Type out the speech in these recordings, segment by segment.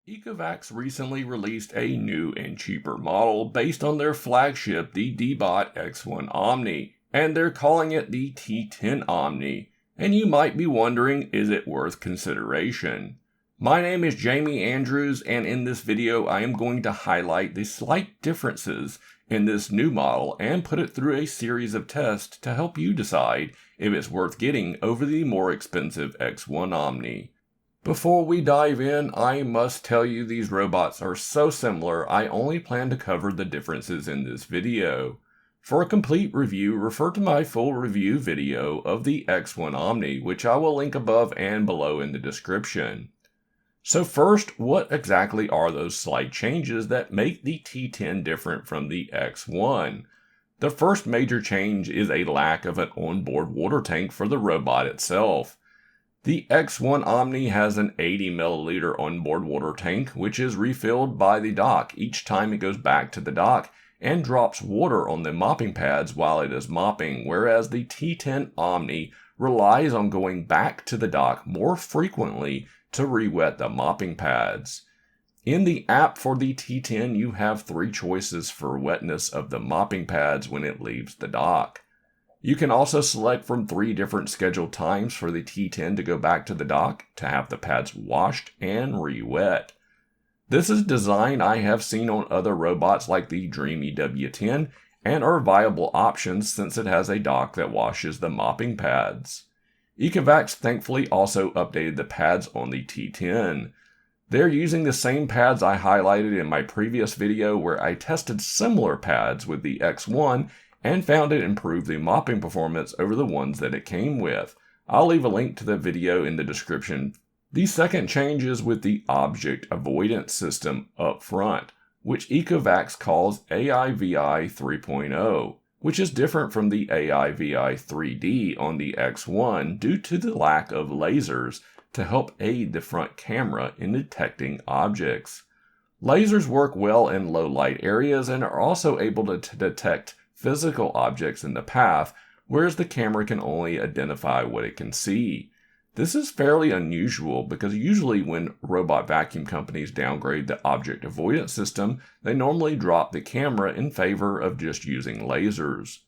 Ecovacs recently released a new and cheaper model based on their flagship, the D-Bot X1 OMNI, and they're calling it the T10 OMNI. And you might be wondering, is it worth consideration? My name is Jamie Andrews, and in this video I am going to highlight the slight differences in this new model and put it through a series of tests to help you decide if it's worth getting over the more expensive X1 OMNI. Before we dive in, I must tell you these robots are so similar, I only plan to cover the differences in this video. For a complete review, refer to my full review video of the X1 OMNI, which I will link above and below in the description. So first, what exactly are those slight changes that make the T10 different from the X1? The first major change is a lack of an onboard water tank for the robot itself. The X1 OMNI has an 80 milliliter onboard water tank, which is refilled by the dock each time it goes back to the dock and drops water on the mopping pads while it is mopping, whereas the T10 OMNI relies on going back to the dock more frequently to re-wet the mopping pads. In the app for the T10, you have 3 choices for wetness of the mopping pads when it leaves the dock. You can also select from 3 different scheduled times for the T10 to go back to the dock to have the pads washed and re-wet. This is design I have seen on other robots like the Dreamy W10 and are viable options since it has a dock that washes the mopping pads. Ecovacs thankfully also updated the pads on the T10. They're using the same pads I highlighted in my previous video where I tested similar pads with the X1 and found it improved the mopping performance over the ones that it came with. I'll leave a link to the video in the description. The second change is with the object avoidance system up front, which Ecovacs calls AIVI 3.0, which is different from the AIVI 3D on the X1 due to the lack of lasers to help aid the front camera in detecting objects. Lasers work well in low light areas and are also able to detect physical objects in the path, whereas the camera can only identify what it can see. This is fairly unusual because usually when robot vacuum companies downgrade the object avoidance system, they normally drop the camera in favor of just using lasers.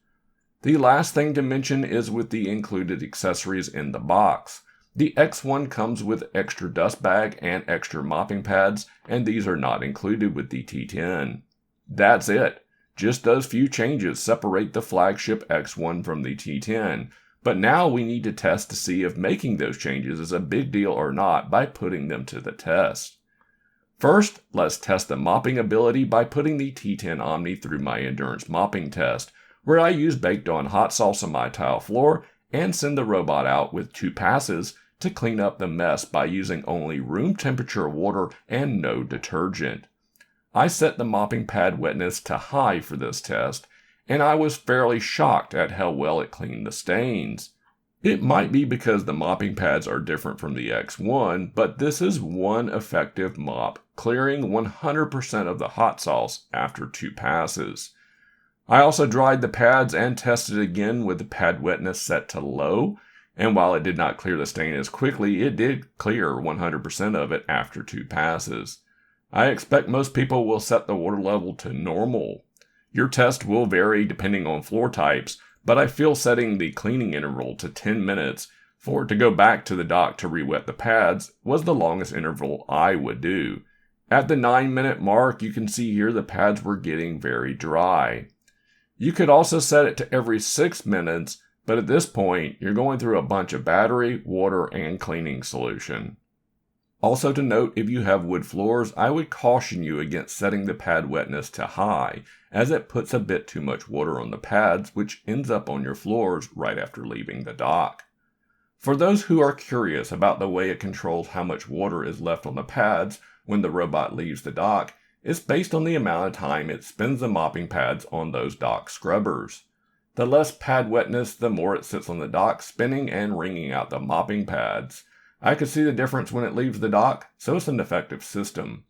The last thing to mention is with the included accessories in the box. The X1 comes with extra dust bag and extra mopping pads, and these are not included with the T10. That's it. Just those few changes separate the flagship X1 from the T10, but now we need to test to see if making those changes is a big deal or not by putting them to the test. First, let's test the mopping ability by putting the T10 OMNI through my endurance mopping test, where I use baked on hot sauce on my tile floor and send the robot out with 2 passes to clean up the mess by using only room temperature water and no detergent. I set the mopping pad wetness to high for this test, and I was fairly shocked at how well it cleaned the stains. It might be because the mopping pads are different from the X1, but this is one effective mop, clearing 100% of the hot sauce after 2 passes. I also dried the pads and tested again with the pad wetness set to low, and while it did not clear the stain as quickly, it did clear 100% of it after 2 passes. I expect most people will set the water level to normal. Your test will vary depending on floor types, but I feel setting the cleaning interval to 10 minutes for it to go back to the dock to re-wet the pads was the longest interval I would do. At the 9-minute mark, you can see here the pads were getting very dry. You could also set it to every 6 minutes, but at this point, you're going through a bunch of battery, water, and cleaning solution. Also to note, if you have wood floors, I would caution you against setting the pad wetness to high, as it puts a bit too much water on the pads, which ends up on your floors right after leaving the dock. For those who are curious about the way it controls how much water is left on the pads when the robot leaves the dock, it's based on the amount of time it spends the mopping pads on those dock scrubbers. The less pad wetness, the more it sits on the dock spinning and wringing out the mopping pads. I could see the difference when it leaves the dock, so it's an effective system.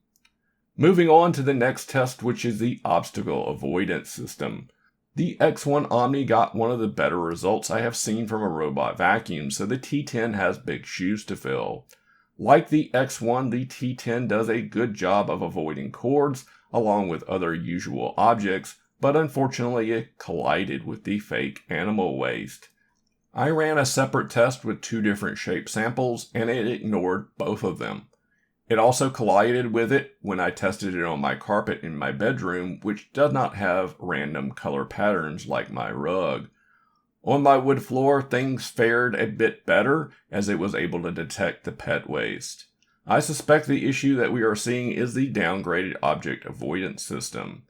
Moving on to the next test, which is the obstacle avoidance system. The X1 OMNI got one of the better results I have seen from a robot vacuum, so the T10 has big shoes to fill. Like the X1, the T10 does a good job of avoiding cords along with other usual objects, but unfortunately it collided with the fake animal waste. I ran a separate test with 2 different shape samples and it ignored both of them. It also collided with it when I tested it on my carpet in my bedroom, which does not have random color patterns like my rug. On my wood floor, things fared a bit better as it was able to detect the pet waste. I suspect the issue that we are seeing is the downgraded object avoidance system.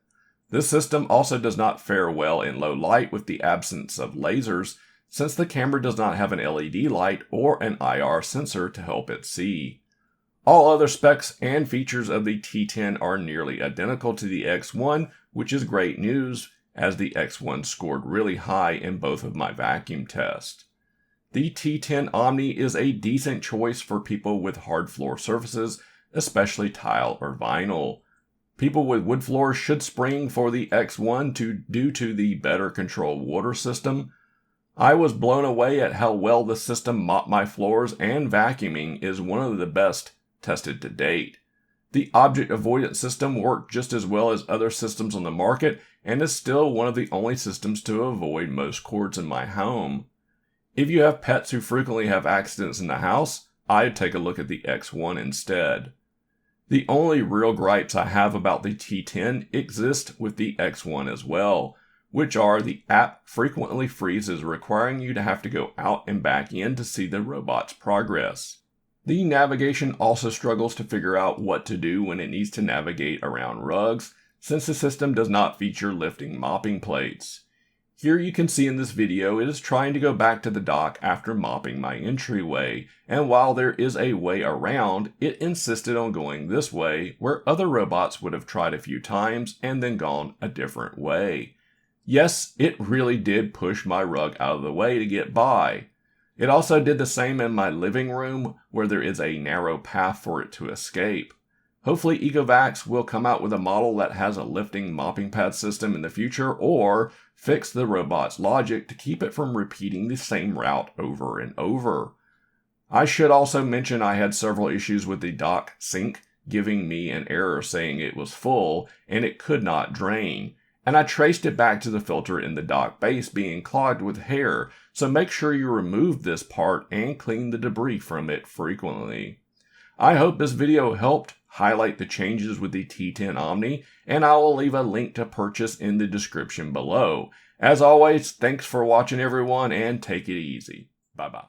This system also does not fare well in low light with the absence of lasers, since the camera does not have an LED light or an IR sensor to help it see. All other specs and features of the T10 are nearly identical to the X1, which is great news, as the X1 scored really high in both of my vacuum tests. The T10 OMNI is a decent choice for people with hard floor surfaces, especially tile or vinyl. People with wood floors should spring for the X1 due to the better controlled water system. I was blown away at how well the system mopped my floors, and vacuuming is one of the best tested to date. The object avoidance system worked just as well as other systems on the market and is still one of the only systems to avoid most cords in my home. If you have pets who frequently have accidents in the house, I'd take a look at the X1 instead. The only real gripes I have about the T10 exist with the X1 as well, which are the app frequently freezes, requiring you to have to go out and back in to see the robot's progress. The navigation also struggles to figure out what to do when it needs to navigate around rugs, since the system does not feature lifting mopping plates. Here you can see in this video it is trying to go back to the dock after mopping my entryway, and while there is a way around, it insisted on going this way, where other robots would have tried a few times and then gone a different way. Yes, it really did push my rug out of the way to get by. It also did the same in my living room, where there is a narrow path for it to escape. Hopefully Ecovacs will come out with a model that has a lifting mopping pad system in the future, or fix the robot's logic to keep it from repeating the same route over and over. I should also mention I had several issues with the dock sink, giving me an error saying it was full and it could not drain. And I traced it back to the filter in the dock base being clogged with hair, so make sure you remove this part and clean the debris from it frequently. I hope this video helped highlight the changes with the T10 OMNI, and I will leave a link to purchase in the description below. As always, thanks for watching everyone, and take it easy. Bye-bye.